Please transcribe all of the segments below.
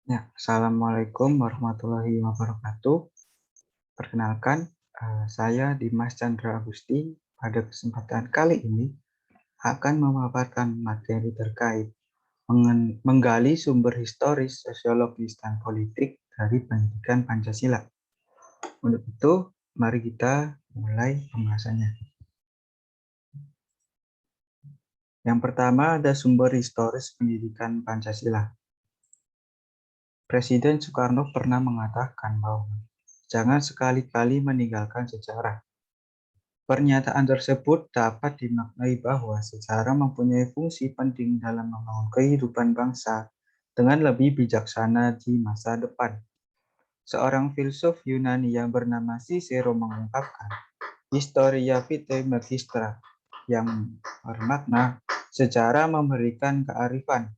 Ya, Assalamualaikum warahmatullahi wabarakatuh. Perkenalkan, saya Dimas Chandra Agusti. Pada kesempatan kali ini akan memaparkan materi terkait menggali sumber historis, sosiologis, dan politik dari pendidikan Pancasila. Untuk itu, mari kita mulai pembahasannya. Yang pertama ada sumber historis pendidikan Pancasila. Presiden Soekarno pernah mengatakan bahwa jangan sekali-kali meninggalkan sejarah. Pernyataan tersebut dapat dimaknai bahwa sejarah mempunyai fungsi penting dalam membangun kehidupan bangsa dengan lebih bijaksana di masa depan. Seorang filsuf Yunani yang bernama Cicero mengungkapkan Historia Vitae Magistra yang bermakna sejarah memberikan kearifan.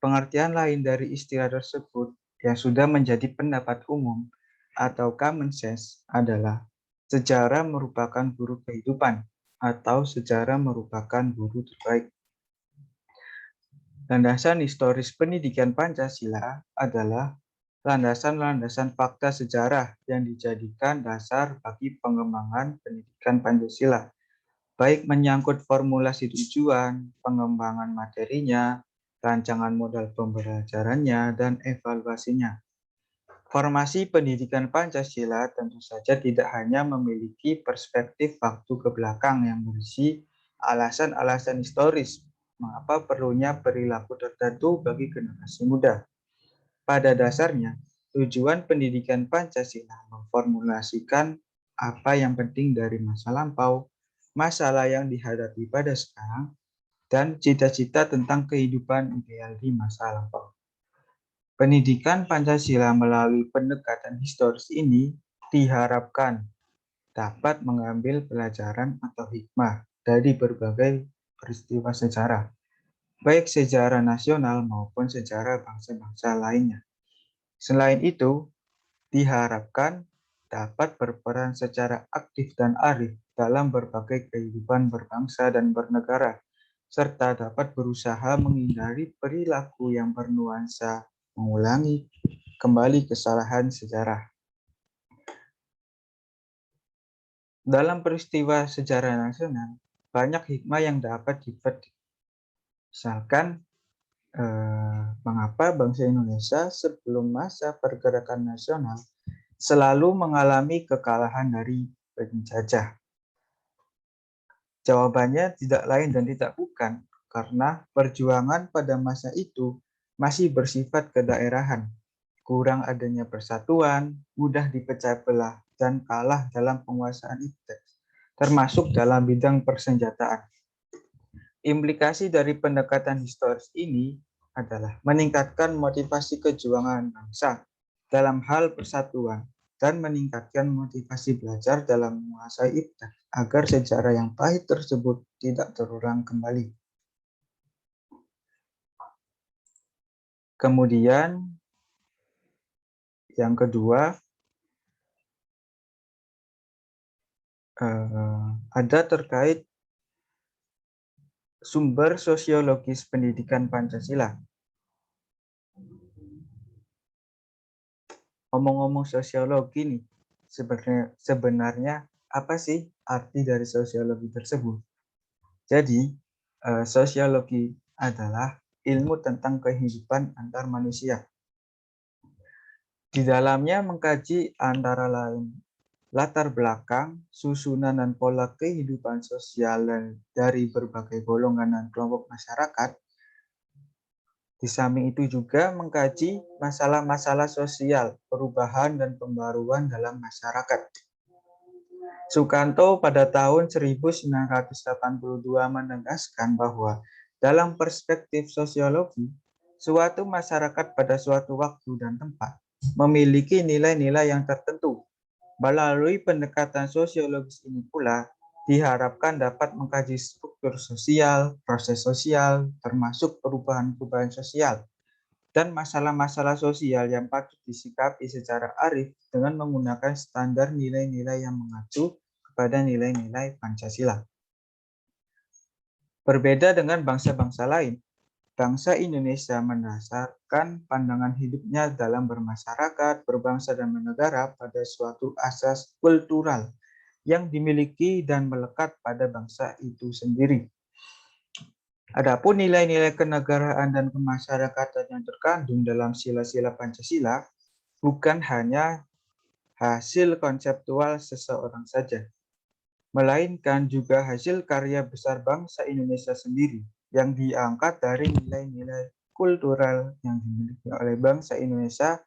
Pengertian lain dari istilah tersebut yang sudah menjadi pendapat umum atau common sense adalah sejarah merupakan guru kehidupan atau sejarah merupakan guru terbaik. Landasan historis pendidikan Pancasila adalah landasan-landasan fakta sejarah yang dijadikan dasar bagi pengembangan pendidikan Pancasila, baik menyangkut formulasi tujuan, pengembangan materinya, rancangan modal pembelajarannya, dan evaluasinya. Formasi pendidikan Pancasila tentu saja tidak hanya memiliki perspektif waktu ke belakang yang berisi alasan-alasan historis mengapa perlunya perilaku tertentu bagi generasi muda. Pada dasarnya, tujuan pendidikan Pancasila memformulasikan apa yang penting dari masa lampau, masalah yang dihadapi pada sekarang, dan cita-cita tentang kehidupan ideal di masa lampau. Pendidikan Pancasila melalui pendekatan historis ini diharapkan dapat mengambil pelajaran atau hikmah dari berbagai peristiwa sejarah, baik sejarah nasional maupun sejarah bangsa-bangsa lainnya. Selain itu, diharapkan dapat berperan secara aktif dan arif dalam berbagai kehidupan berbangsa dan bernegara, serta dapat berusaha menghindari perilaku yang bernuansa mengulangi kembali kesalahan sejarah. Dalam peristiwa sejarah nasional, banyak hikmah yang dapat dipetik. Misalkan, mengapa bangsa Indonesia sebelum masa pergerakan nasional selalu mengalami kekalahan dari penjajah? Jawabannya tidak lain dan tidak bukan, karena perjuangan pada masa itu masih bersifat kedaerahan, kurang adanya persatuan, mudah dipecah belah, dan kalah dalam penguasaan intens, termasuk dalam bidang persenjataan. Implikasi dari pendekatan historis ini adalah meningkatkan motivasi kejuangan bangsa dalam hal persatuan dan meningkatkan motivasi belajar dalam menguasai ibtah agar sejarah yang pahit tersebut tidak terulang kembali. Kemudian yang kedua, ada terkait sumber sosiologis pendidikan Pancasila. Ngomong-ngomong sosiologi nih, sebenarnya apa sih arti dari sosiologi tersebut? Jadi, sosiologi adalah ilmu tentang kehidupan antar manusia. Di dalamnya mengkaji antara lain latar belakang, susunan dan pola kehidupan sosial dari berbagai golongan dan kelompok masyarakat. Di samping itu juga mengkaji masalah-masalah sosial, perubahan dan pembaruan dalam masyarakat. Sukanto pada tahun 1982 menegaskan bahwa dalam perspektif sosiologi, suatu masyarakat pada suatu waktu dan tempat memiliki nilai-nilai yang tertentu. Melalui pendekatan sosiologis ini pula, diharapkan dapat mengkaji struktur sosial, proses sosial, termasuk perubahan-perubahan sosial, dan masalah-masalah sosial yang patut disikapi secara arif dengan menggunakan standar nilai-nilai yang mengacu kepada nilai-nilai Pancasila. Berbeda dengan bangsa-bangsa lain, bangsa Indonesia mendasarkan pandangan hidupnya dalam bermasyarakat, berbangsa, dan bernegara pada suatu asas kultural yang dimiliki dan melekat pada bangsa itu sendiri. Adapun nilai-nilai kenegaraan dan kemasyarakatan yang terkandung dalam sila-sila Pancasila bukan hanya hasil konseptual seseorang saja, melainkan juga hasil karya besar bangsa Indonesia sendiri yang diangkat dari nilai-nilai kultural yang dimiliki oleh bangsa Indonesia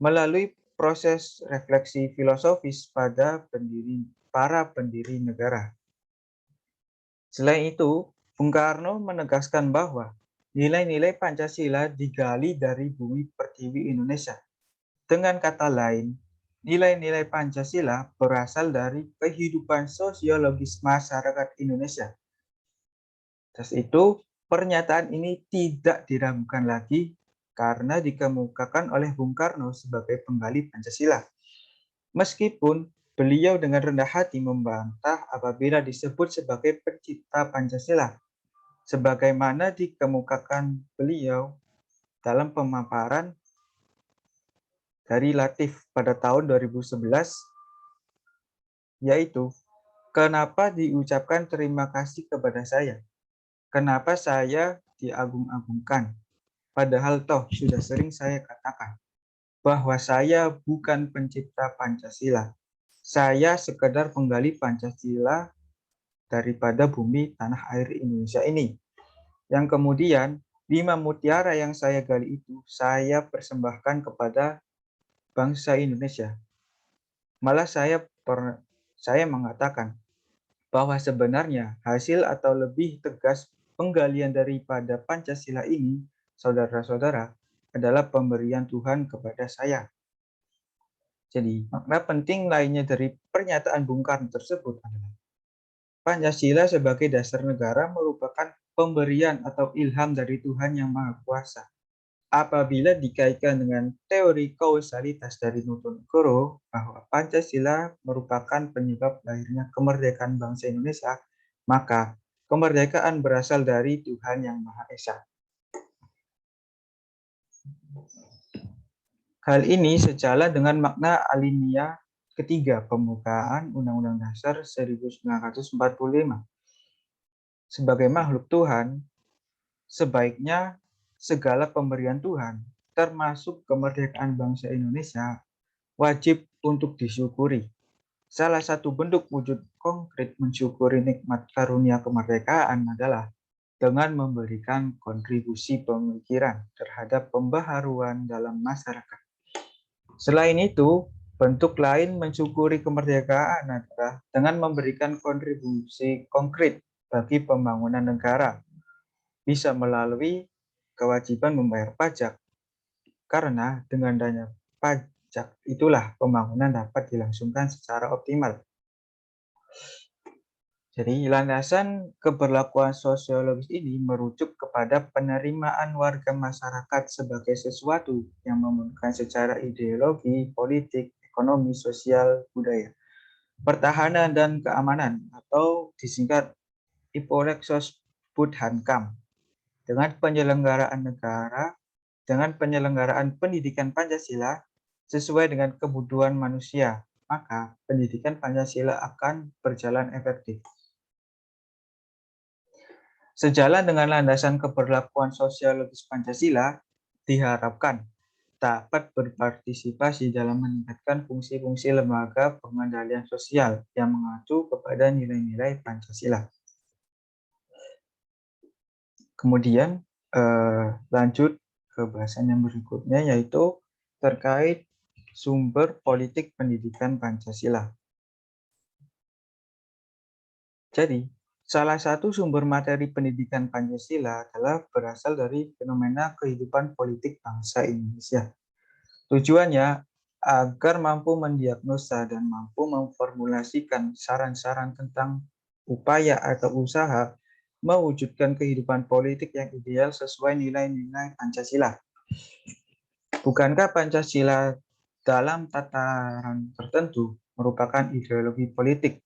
melalui proses refleksi filosofis pada para pendiri negara. Selain itu, Bung Karno menegaskan bahwa nilai-nilai Pancasila digali dari bumi pertiwi Indonesia. Dengan kata lain, nilai-nilai Pancasila berasal dari kehidupan sosiologis masyarakat Indonesia. Atas itu, pernyataan ini tidak diragukan lagi karena dikemukakan oleh Bung Karno sebagai penggali Pancasila. Meskipun beliau dengan rendah hati membantah apabila disebut sebagai pencipta Pancasila, sebagaimana dikemukakan beliau dalam pemaparan dari Latif pada tahun 2011, yaitu, kenapa diucapkan terima kasih kepada saya? Kenapa saya diagung-agungkan? Padahal toh sudah sering saya katakan bahwa saya bukan pencipta Pancasila. Saya sekedar penggali Pancasila daripada bumi tanah air Indonesia ini. Yang kemudian 5 mutiara yang saya gali itu saya persembahkan kepada bangsa Indonesia. Malah saya mengatakan bahwa sebenarnya hasil atau lebih tegas penggalian daripada Pancasila ini, saudara-saudara, adalah pemberian Tuhan kepada saya. Jadi, makna penting lainnya dari pernyataan Bung Karno tersebut adalah Pancasila sebagai dasar negara merupakan pemberian atau ilham dari Tuhan Yang Maha Kuasa. Apabila dikaitkan dengan teori kausalitas dari Newton Guru bahwa Pancasila merupakan penyebab lahirnya kemerdekaan bangsa Indonesia, maka kemerdekaan berasal dari Tuhan Yang Maha Esa. Hal ini sejalan dengan makna alinea ketiga pembukaan Undang-Undang Dasar 1945. Sebagai makhluk Tuhan, sebaiknya segala pemberian Tuhan, termasuk kemerdekaan bangsa Indonesia, wajib untuk disyukuri. Salah satu bentuk wujud konkret mensyukuri nikmat karunia kemerdekaan adalah dengan memberikan kontribusi pemikiran terhadap pembaharuan dalam masyarakat. Selain itu, bentuk lain mensyukuri kemerdekaan adalah dengan memberikan kontribusi konkret bagi pembangunan negara, bisa melalui kewajiban membayar pajak, karena dengan dana pajak itulah pembangunan dapat dilangsungkan secara optimal. Jadi landasan keberlakuan sosiologis ini merujuk kepada penerimaan warga masyarakat sebagai sesuatu yang memenuhi secara ideologi, politik, ekonomi, sosial, budaya, pertahanan dan keamanan atau disingkat Ipolexos Budhankam. Dengan penyelenggaraan pendidikan Pancasila sesuai dengan kebutuhan manusia, maka pendidikan Pancasila akan berjalan efektif. Sejalan dengan landasan keberlakuan sosiologis Pancasila, diharapkan dapat berpartisipasi dalam meningkatkan fungsi-fungsi lembaga pengendalian sosial yang mengacu kepada nilai-nilai Pancasila. Kemudian lanjut ke bahasan yang berikutnya, yaitu terkait sumber politik pendidikan Pancasila. Jadi, salah satu sumber materi pendidikan Pancasila adalah berasal dari fenomena kehidupan politik bangsa Indonesia. Tujuannya agar mampu mendiagnosa dan mampu memformulasikan saran-saran tentang upaya atau usaha mewujudkan kehidupan politik yang ideal sesuai nilai-nilai Pancasila. Bukankah Pancasila dalam tataran tertentu merupakan ideologi politik,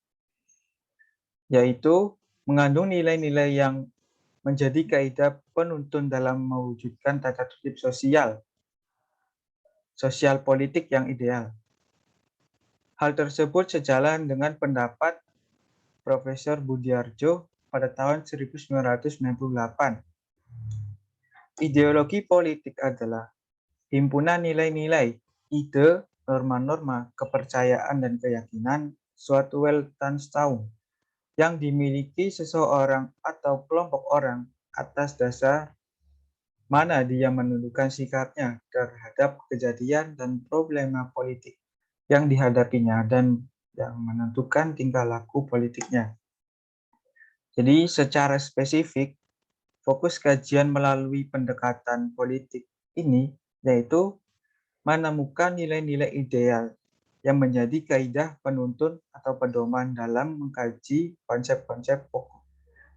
yaitu mengandung nilai-nilai yang menjadi kaidah penuntun dalam mewujudkan tata tertib sosial politik yang ideal. Hal tersebut sejalan dengan pendapat Profesor Budiarjo pada tahun 1998. Ideologi politik adalah himpunan nilai-nilai, ide, norma-norma, kepercayaan, dan keyakinan suatu Weltanschauung yang dimiliki seseorang atau kelompok orang atas dasar mana dia menundukkan sikapnya terhadap kejadian dan problema politik yang dihadapinya dan yang menentukan tingkah laku politiknya. Jadi secara spesifik, fokus kajian melalui pendekatan politik ini yaitu menemukan nilai-nilai ideal yang menjadi kaidah penuntun atau pedoman dalam mengkaji konsep-konsep pokok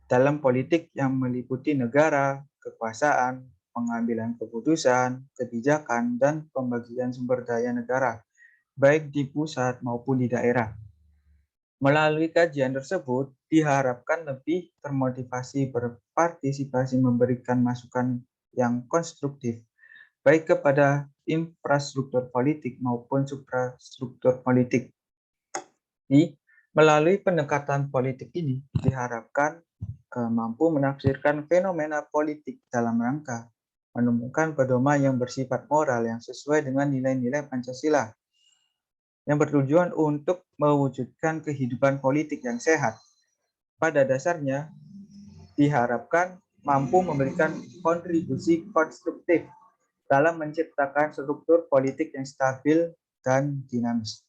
dalam politik yang meliputi negara, kekuasaan, pengambilan keputusan, kebijakan, dan pembagian sumber daya negara, baik di pusat maupun di daerah. Melalui kajian tersebut, diharapkan lebih termotivasi berpartisipasi memberikan masukan yang konstruktif, baik kepada infrastruktur politik maupun suprastruktur politik. Melalui pendekatan politik ini, diharapkan mampu menafsirkan fenomena politik dalam rangka menemukan pedoman yang bersifat moral yang sesuai dengan nilai-nilai Pancasila, yang bertujuan untuk mewujudkan kehidupan politik yang sehat. Pada dasarnya, diharapkan mampu memberikan kontribusi konstruktif dalam menciptakan struktur politik yang stabil dan dinamis.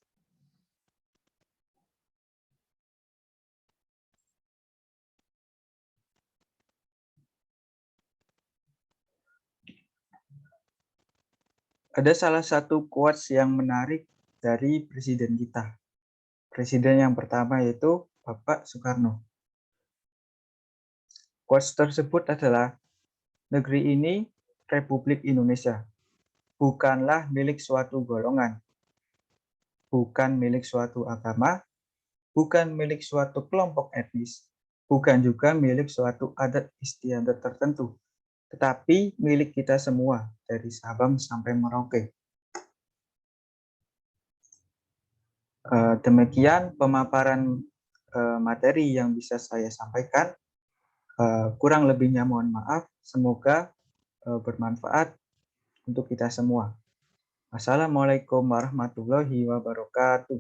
Ada salah satu quotes yang menarik dari presiden kita. Presiden yang pertama yaitu Bapak Soekarno. Quotes tersebut adalah, negeri ini, Republik Indonesia, bukanlah milik suatu golongan, bukan milik suatu agama, bukan milik suatu kelompok etnis, bukan juga milik suatu adat istiadat tertentu, tetapi milik kita semua, dari Sabang sampai Merauke. Demikian pemaparan materi yang bisa saya sampaikan. Kurang lebihnya mohon maaf. Semoga bermanfaat untuk kita semua. Assalamualaikum warahmatullahi wabarakatuh.